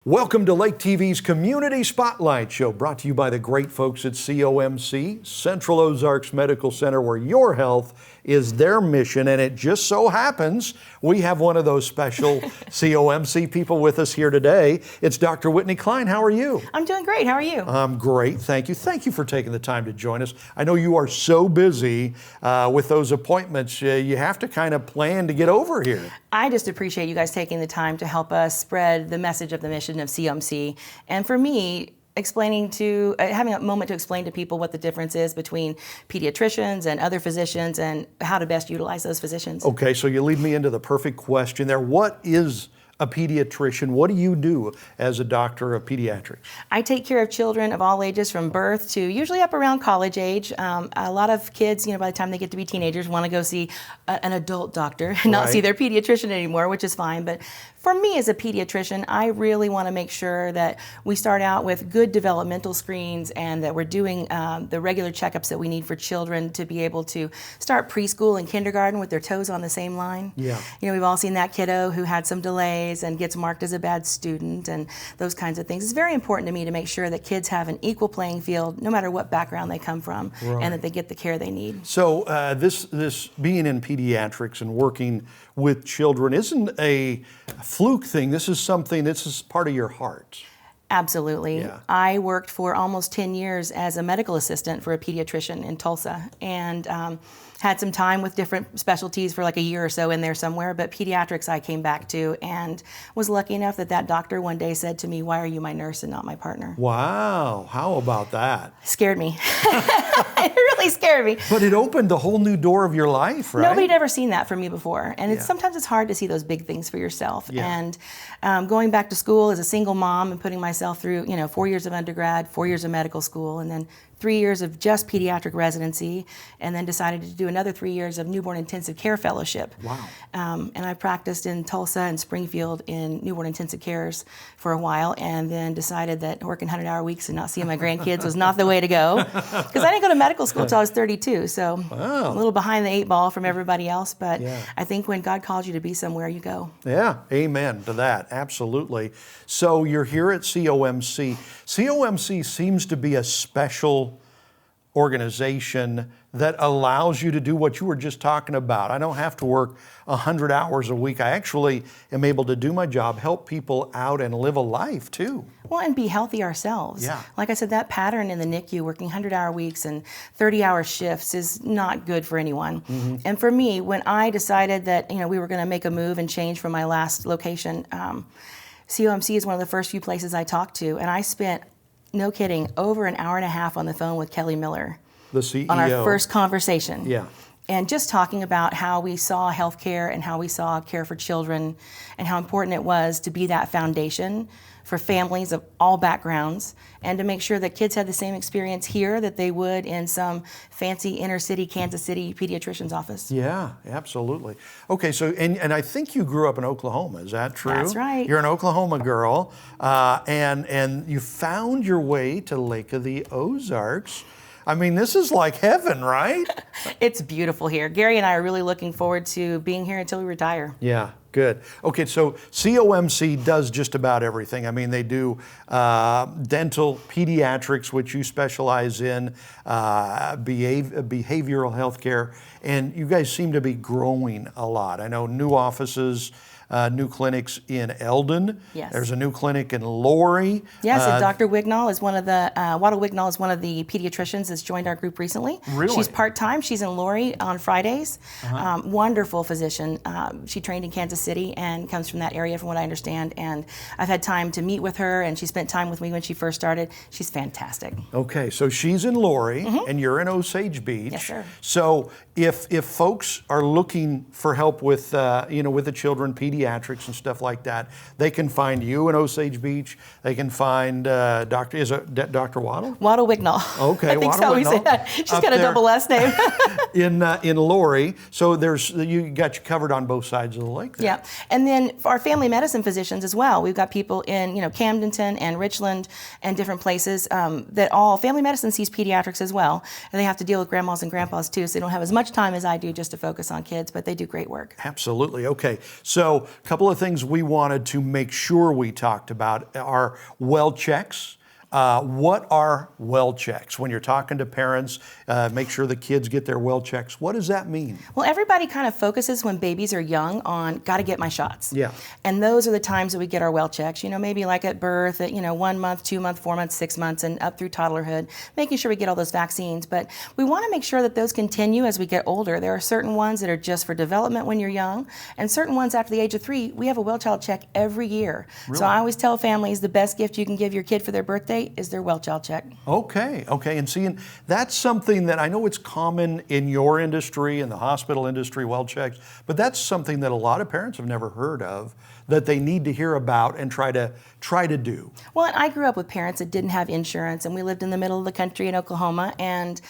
Welcome to Lake TV's Community Spotlight Show, brought to you by the great folks at COMC, Central Ozarks Medical Center, where your health is their mission. And it just so happens we have one of those special COMC people with us here today. It's Dr. Whitney Klein. How are you? I'm doing great. How are you? I'm great. Thank you. Thank you for taking the time to join us. I know you are so busy with those appointments. You have to kind of plan to get over here. I just appreciate you guys taking the time to help us spread the message of the mission of COMC. And for me, having a moment to explain to people what the difference is between pediatricians and other physicians and how to best utilize those physicians. Okay, so you lead me into the perfect question there. What is a pediatrician? What do you do as a doctor of pediatrics? I take care of children of all ages from birth to usually up around college age. A lot of kids, by the time they get to be teenagers, want to go see an adult doctor and not see their pediatrician anymore, which is fine. But for me as a pediatrician, I really want to make sure that we start out with good developmental screens and that we're doing the regular checkups that we need for children to be able to start preschool and kindergarten with their toes on the same line. Yeah. We've all seen that kiddo who had some delays and gets marked as a bad student and those kinds of things. It's very important to me to make sure that kids have an equal playing field no matter what background they come from, and that they get the care they need. So this being in pediatrics and working with children isn't a fluke thing. This is part of your heart. Absolutely. Yeah. I worked for almost 10 years as a medical assistant for a pediatrician in Tulsa, and had some time with different specialties for like a year or so in there somewhere, but pediatrics I came back to and was lucky enough that doctor one day said to me, "Why are you my nurse and not my partner?" Wow, how about that? Scared me. It really scared me. But it opened the whole new door of your life, right? Nobody had ever seen that from me before. And sometimes it's hard to see those big things for yourself. Yeah. And going back to school as a single mom and putting myself through, 4 years of undergrad, 4 years of medical school, and then 3 years of just pediatric residency, and then decided to do another 3 years of newborn intensive care fellowship. Wow. And I practiced in Tulsa and Springfield in newborn intensive cares for a while, and then decided that working 100-hour weeks and not seeing my grandkids was not the way to go. Because I didn't go to medical school until I was 32, so a little behind the 8 ball from everybody else. But I think when God calls you to be somewhere, you go. Yeah, amen to that, absolutely. So you're here at COMC. COMC seems to be a special organization that allows you to do what you were just talking about. I don't have to work 100 hours a week. I actually am able to do my job, help people out, and live a life too. Well, and be healthy ourselves. Yeah. Like I said, that pattern in the NICU, working 100-hour weeks and 30-hour shifts, is not good for anyone. Mm-hmm. And for me, when I decided that we were going to make a move and change from my last location, COMC is one of the first few places I talked to, and I spent, no kidding, over an hour and a half on the phone with Kelly Miller. The CEO. On our first conversation. Yeah. And just talking about how we saw healthcare and how we saw care for children and how important it was to be that foundation for families of all backgrounds and to make sure that kids had the same experience here that they would in some fancy inner city Kansas City pediatrician's office. Yeah, absolutely. Okay, so, and I think you grew up in Oklahoma, is that true? That's right. You're an Oklahoma girl, and you found your way to Lake of the Ozarks. I mean, this is like heaven, right? It's beautiful here. Gary and I are really looking forward to being here until we retire. Yeah, good. Okay, so COMC does just about everything. I mean, they do dental, pediatrics, which you specialize in, behavioral health care, and you guys seem to be growing a lot. I know new offices, new clinics in Eldon. Yes. There's a new clinic in Laurie. Yes, and Dr. Wignall is one of the, Wada Wignall is one of the pediatricians that's joined our group recently. Really? She's part-time. She's in Laurie on Fridays. Wonderful physician. She trained in Kansas City and comes from that area from what I understand. And I've had time to meet with her, and she spent time with me when she first started. She's fantastic. Okay, so she's in Laurie, and you're in Osage Beach. Yes, sir. So if folks are looking for help with, with the children, pediatrics and stuff like that, they can find you in Osage Beach. They can find Dr. Waddle? Waddle Wignall. Okay, I think Waddle so. We say that. She's got a double last name. in Laurie. So you got you covered on both sides of the lake there. Yeah, and then for our family medicine physicians as well. We've got people in Camdenton and Richland and different places that all family medicine sees pediatrics as well, and they have to deal with grandmas and grandpas too. So they don't have as much time as I do just to focus on kids, but they do great work. Absolutely. Okay, so a couple of things we wanted to make sure we talked about are well checks. What are well checks? When you're talking to parents, make sure the kids get their well checks. What does that mean? Well, everybody kind of focuses when babies are young on got to get my shots. Yeah. And those are the times that we get our well checks, maybe like at birth, at, 1 month, 2 months, 4 months, 6 months, and up through toddlerhood, making sure we get all those vaccines. But we want to make sure that those continue as we get older. There are certain ones that are just for development when you're young, and certain ones after the age of 3, we have a well child check every year. Really? So I always tell families the best gift you can give your kid for their birthday is their well child check. Okay. And seeing that's something that I know it's common in your industry, in the hospital industry, well checks, but that's something that a lot of parents have never heard of that they need to hear about and try to do. Well, and I grew up with parents that didn't have insurance, and we lived in the middle of the country in Oklahoma, and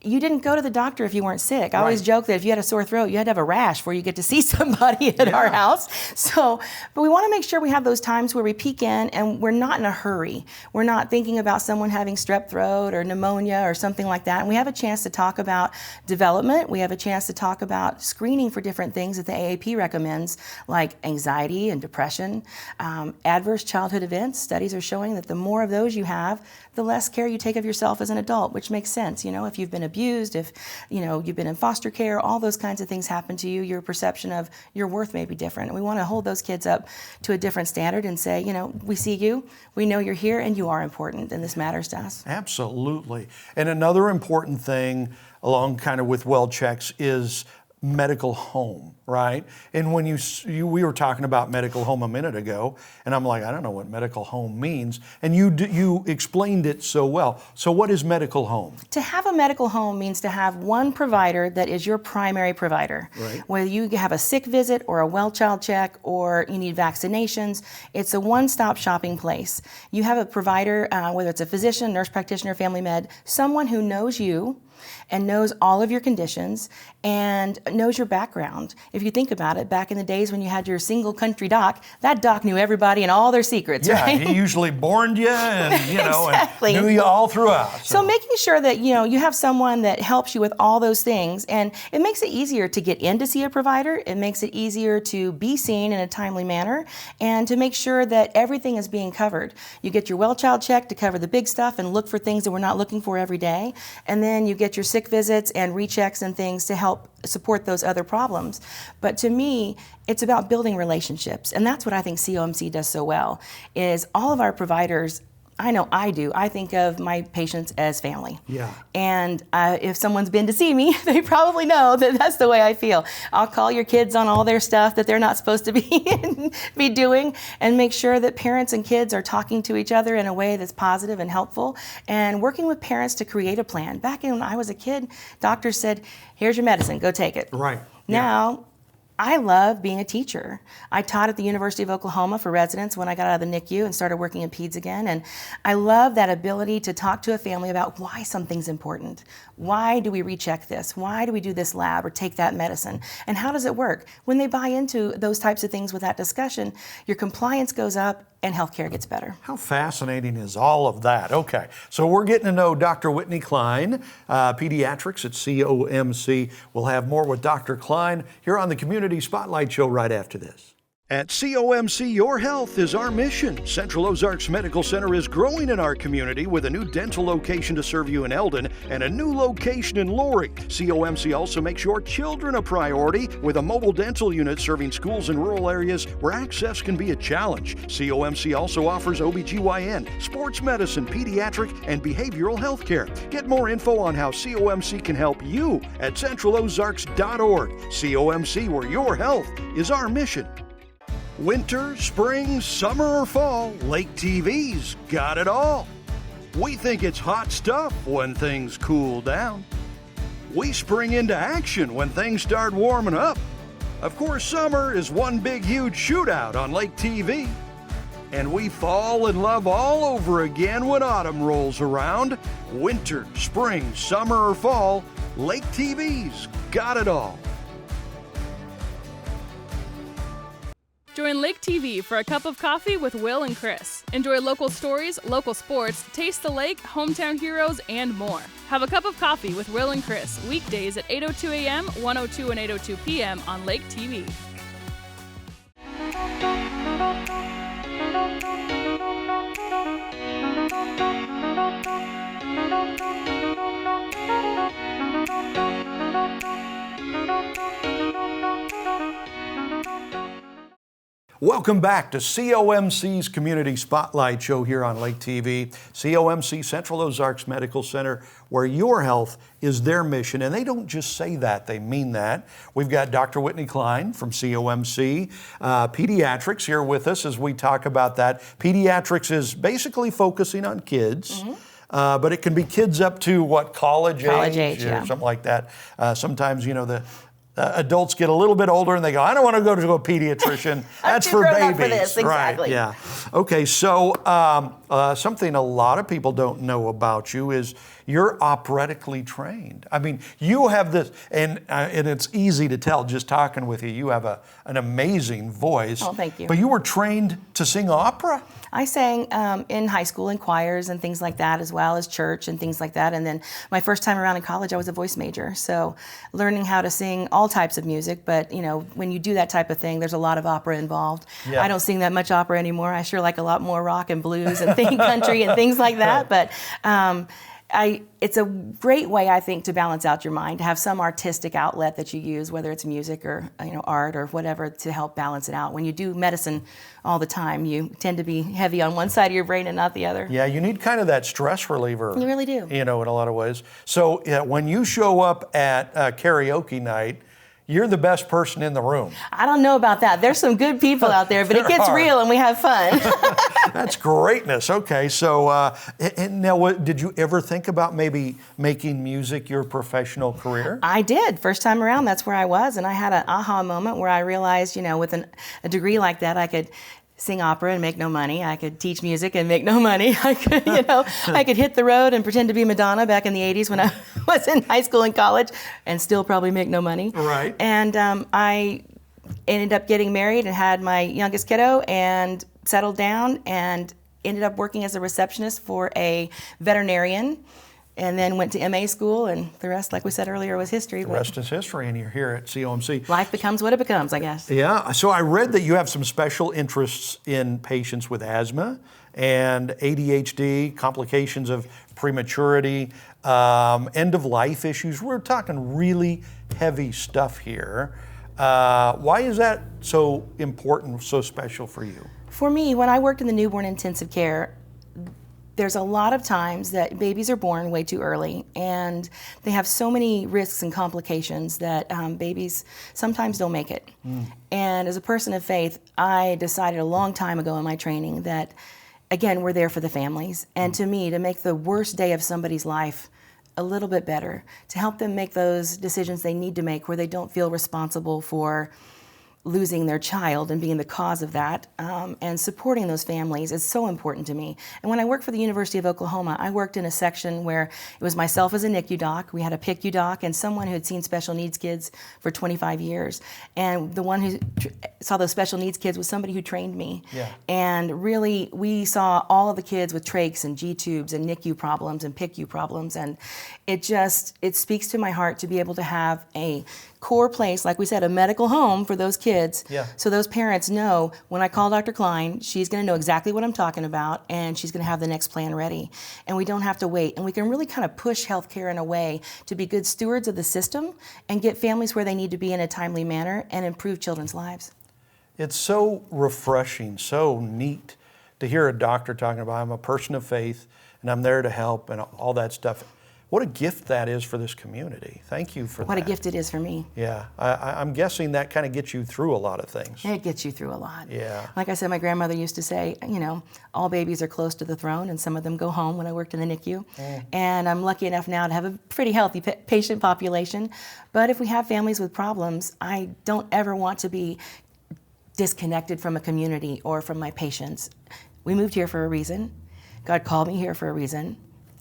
you didn't go to the doctor if you weren't sick. I always joke that if you had a sore throat, you had to have a rash before you get to see somebody at our house. But we want to make sure we have those times where we peek in and we're not in a hurry. We're not thinking about someone having strep throat or pneumonia or something like that. And we have a chance to talk about development. We have a chance to talk about screening for different things that the AAP recommends, like anxiety and depression, adverse childhood events. Studies are showing that the more of those you have, the less care you take of yourself as an adult, which makes sense. If you've been abused, if you've been in foster care, all those kinds of things happen to you, your perception of your worth may be different. And we want to hold those kids up to a different standard and say, we see you, we know you're here, and you are important, and this matters to us. Absolutely. And another important thing along kind of with well checks is medical home, right? And when we were talking about medical home a minute ago, and I'm like, I don't know what medical home means, and you explained it so well. So what is medical home? To have a medical home means to have one provider that is your primary provider. Right. Whether you have a sick visit or a well child check or you need vaccinations, it's a one-stop shopping place. You have a provider, whether it's a physician, nurse practitioner, family med, someone who knows you and knows all of your conditions and knows your background. If you think about it, back in the days when you had your single country doc, that doc knew everybody and all their secrets, right? He usually borned you and, Exactly. and knew you all throughout. So making sure that, you have someone that helps you with all those things, and it makes it easier to get in to see a provider. It makes it easier to be seen in a timely manner and to make sure that everything is being covered. You get your well child check to cover the big stuff and look for things that we're not looking for every day. And then you get your sick visits and rechecks and things to help support those other problems. But to me, it's about building relationships. And that's what I think COMC does so well, is all of our providers, I know I do, I think of my patients as family. Yeah. And if someone's been to see me, they probably know that that's the way I feel. I'll call your kids on all their stuff that they're not supposed to be doing, and make sure that parents and kids are talking to each other in a way that's positive and helpful, and working with parents to create a plan. Back when I was a kid, doctors said, here's your medicine, go take it. Right. Now, I love being a teacher. I taught at the University of Oklahoma for residents when I got out of the NICU and started working in peds again. And I love that ability to talk to a family about why something's important. Why do we recheck this? Why do we do this lab or take that medicine? And how does it work? When they buy into those types of things with that discussion, your compliance goes up and healthcare gets better. How fascinating is all of that? Okay, so we're getting to know Dr. Whitney Klein, Pediatrics at COMC. We'll have more with Dr. Klein here on the Community Spotlight Show right after this. At COMC, your health is our mission. Central Ozarks Medical Center is growing in our community with a new dental location to serve you in Eldon and a new location in Loring. COMC also makes your children a priority with a mobile dental unit serving schools in rural areas where access can be a challenge. COMC also offers OBGYN, sports medicine, pediatric, and behavioral health care. Get more info on how COMC can help you at centralozarks.org. COMC, where your health is our mission. Winter, spring, summer, or fall, Lake TV's got it all. We think it's hot stuff when things cool down. We spring into action when things start warming up. Of course, summer is one big, huge shootout on Lake TV. And we fall in love all over again when autumn rolls around. Winter, spring, summer, or fall, Lake TV's got it all. Join Lake TV for a cup of coffee with Will and Chris. Enjoy local stories, local sports, taste the lake, hometown heroes, and more. Have a cup of coffee with Will and Chris, weekdays at 8:02 a.m., 1:02 and 8:02 p.m. on Lake TV. Welcome back to COMC's Community Spotlight Show here on Lake TV. COMC, Central Ozarks Medical Center, where your health is their mission. And they don't just say that, they mean that. We've got Dr. Whitney Klein from COMC, Pediatrics here with us as we talk about that. Pediatrics is basically focusing on kids. But it can be kids up to what, college age, yeah. or something like that. Sometimes, you know, the adults get a little bit older and they go, I don't want to go to a pediatrician. That's for babies. For this. Exactly. Right, yeah. Okay, so something a lot of people don't know about you is you're operatically trained. I mean, you have this, and it's easy to tell just talking with you. You have an amazing voice. Oh, thank you. But you were trained to sing opera. I sang in high school in choirs and things like that, as well as church and things like that. And then my first time around in college, I was a voice major. So learning how to sing all types of music. But, you know, when you do that type of thing, there's a lot of opera involved. Yeah. I don't sing that much opera anymore. I sure like a lot more rock and blues and country and things like that. But it's a great way, I think, to balance out your mind, to have some artistic outlet that you use, whether it's music or art or whatever, to help balance it out. When you do medicine all the time, you tend to be heavy on one side of your brain and not the other. Yeah, you need kind of that stress reliever. You really do. You know, in a lot of ways. So when you show up at karaoke night, you're the best person in the room. I don't know about that. There's some good people out there, but it gets real and we have fun. That's greatness. Okay, so and now, did you ever think about maybe making music your professional career? I did. First time around, that's where I was, and I had an aha moment where I realized, you know, with a degree like that, I could sing opera and make no money. I could teach music and make no money. I could, I could hit the road and pretend to be Madonna back in the 80s when I was in high school and college and still probably make no money. Right. And I ended up getting married and had my youngest kiddo and settled down and ended up working as a receptionist for a veterinarian. And then went to MA school, and the rest, like we said earlier, was history. The rest is history, and you're here at COMC. Life becomes what it becomes, I guess. Yeah, so I read that you have some special interests in patients with asthma and ADHD, complications of prematurity, end-of-life issues. We're talking really heavy stuff here. Why is that so important, so special for you? For me, when I worked in the newborn intensive care, there's a lot of times that babies are born way too early, and they have so many risks and complications that babies sometimes don't make it. And as a person of faith, I decided a long time ago in my training that, again, we're there for the families. And to me, to make the worst day of somebody's life a little bit better, to help them make those decisions they need to make where they don't feel responsible for losing their child and being the cause of that, and supporting those families is so important to me. And when I worked for the University of Oklahoma, I worked in a section where it was myself as a NICU doc, we had a PICU doc, and someone who had seen special needs kids for 25 years. And the one who saw those special needs kids was somebody who trained me. Yeah. And really, we saw all of the kids with trachs and G-tubes and NICU problems and PICU problems, and it speaks to my heart to be able to have a core place, like we said, a medical home for those kids. Yeah. So those parents know when I call Dr. Klein, she's going to know exactly what I'm talking about, and she's going to have the next plan ready. And we don't have to wait. And we can really kind of push healthcare in a way to be good stewards of the system and get families where they need to be in a timely manner and improve children's lives. It's so refreshing, so neat to hear a doctor talking about, I'm a person of faith and I'm there to help and all that stuff. What a gift that is for this community. Thank you for that. What a gift it is for me. Yeah, I'm guessing that kind of gets you through a lot of things. It gets you through a lot. Yeah. Like I said, my grandmother used to say, all babies are close to the throne, and some of them go home when I worked in the NICU. And I'm lucky enough now to have a pretty healthy patient population. But if we have families with problems, I don't ever want to be disconnected from a community or from my patients. We moved here for a reason. God called me here for a reason.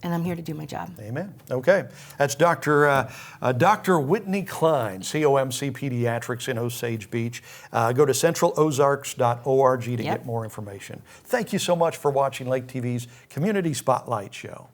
And I'm here to do my job. Amen. Okay. That's Dr. Whitney Klein, COMC Pediatrics in Osage Beach. Go to centralozarks.org to get more information. Thank you so much for watching Lake TV's Community Spotlight Show.